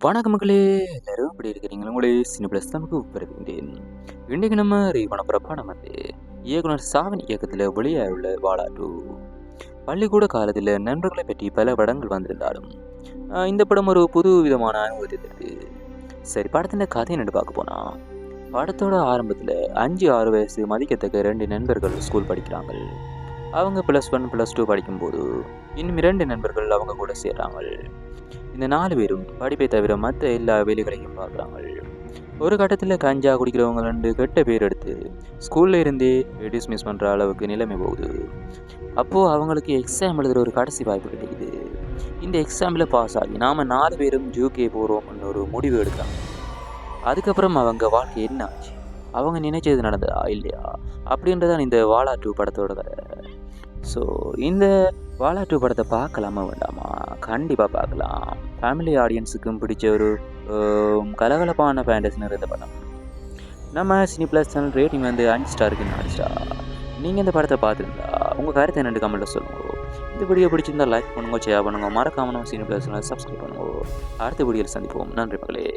வணக்கம் மக்களே, எல்லாரும் எப்படி இருக்கிறீங்க? உங்களே சின்ன பிளஸ் நமக்கு பிறகுந்தேன். இன்றைக்கு நம்ம ரீவ் பண்ண போகிற படம் வந்து இயக்குனர் சாவன் இயக்கத்தில் வெளியாயுள்ள வாழா 2. பள்ளிக்கூட காலத்தில் நண்பர்களை பற்றி பல படங்கள் வந்திருந்தாலும் இந்த படம் ஒரு புது விதமான அனுபவத்தை தருது. சரி, படத்தின் கதை என்னென்னு பார்க்க போனா, படத்தோட ஆரம்பத்தில் 5-6 வயசு மதிக்கத்தக்க 2 நண்பர்கள் ஸ்கூல் படிக்கிறாங்க. அவங்க +1 +2 படிக்கும்போது இன்னும் 2 நண்பர்கள் அவங்க கூட சேர்றாங்க. இந்த 4 பேரும் படிப்பை தவிர மற்ற எல்லா வேலைகளையும் பார்க்குறாங்க. ஒரு கட்டத்தில் கஞ்சா குடிக்கிறவங்க 2 கெட்ட பேர் எடுத்து ஸ்கூல்ல இருந்தே டிஸ்மிஸ் பண்ணுற அளவுக்கு நிலைமை போகுது. அப்போது அவங்களுக்கு எக்ஸாம் எழுதுகிற ஒரு கடைசி வாய்ப்பு கிடைக்குது. இந்த எக்ஸாமில் பாஸ் ஆகி நாம் 4 பேரும் ஜூகே போகிறோம்னு ஒரு முடிவு எடுக்கிறாங்க. அதுக்கப்புறம் அவங்க வாழ்க்கை என்ன ஆச்சு, அவங்க நினைச்சது நடந்ததா இல்லையா அப்படின்றதான் இந்த வாழா 2 படத்தோட கதை. ஸோ இந்த வாழா 2 படத்தை பார்க்கலாமா வேண்டாமா? கண்டிப்பாக பார்க்கலாம். ஃபேமிலி ஆடியன்ஸுக்கும் பிடிச்ச ஒரு கலகலப்பான ஃபேண்டசி நிறைந்த படம். நம்ம சினி ப்ளஸ் சேனல் ரேட்டிங் வந்து 5 ஸ்டாருக்கு 4 ஸ்டார். நீங்கள் இந்த படத்தை பார்த்துருந்தா உங்கள் கருத்தை என்னென்னு கமெண்ட்டில் சொல்லுங்கள். இந்த வீடியோ பிடிச்சிருந்தா லைக் பண்ணுங்க, ஷேர் பண்ணுங்கள், மறக்காம நம்ம சினி ப்ளஸ் சேனலை சப்ஸ்கிரைப் பண்ணுங்கள். அடுத்த வீடியோவில் சந்திப்போம். நன்றி மக்களே.